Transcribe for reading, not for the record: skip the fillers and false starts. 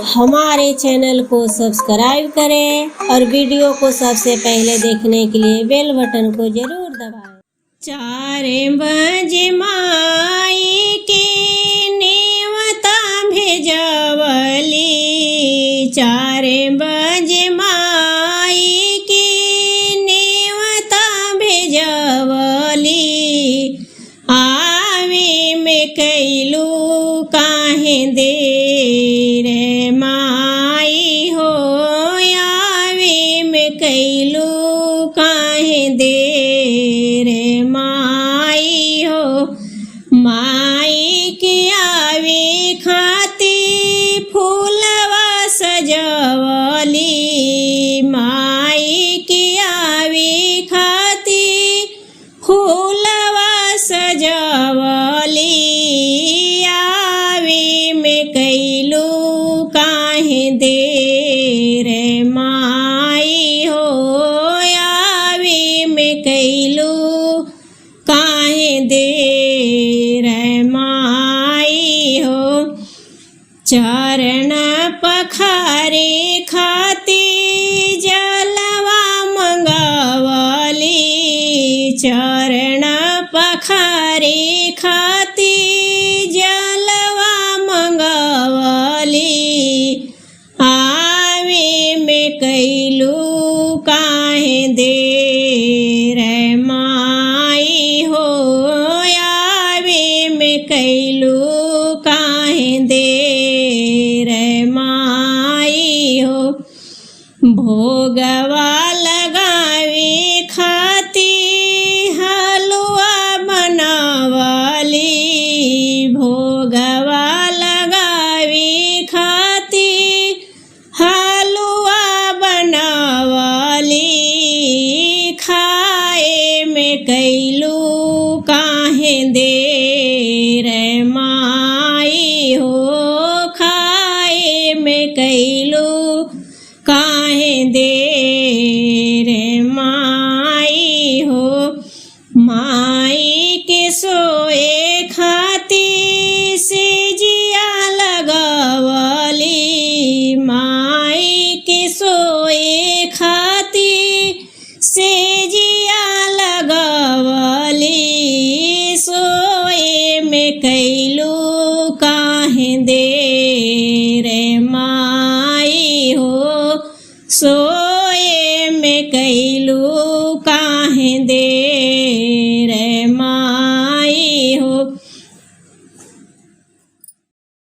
हमारे चैनल को सब्सक्राइब करें और वीडियो को सबसे पहले देखने के लिए बेल बटन को जरूर दबाएं। 4 बजे माई के नेवता भेजवली, 4 बजे माई के नेवता भेजवली, आवे में कैलू काहे देर माई हो, आवे में कैलू काहे देर माई हो। माई के आवे खाती फूलवा सजवली, माई के आवे खाती फूलवा सजवली, आवे में कैलू काहे देर माई हो, आवे में कैलू काहे देर माई हो। चरण पखारे खाती जलवा मंगवली, चरण पखारे खाती जलवा मंगवली, आवे में कैलू काहे देर माई हो, आवे में कैलू काहे देर माई हो। भोगवा लगावे खाती हलवा बनवली, भोगवा लगावे खाती हलवा बनवली, खाए में कैलू काहे देर माई हो, खाए में कैलू काहे देर माई हो। माई के सोए खाती सेजिया लगवली, माई के सोए खाती सेजिया लगवली, सोए में कैलू काहे देर माई हो, सोए में कैलू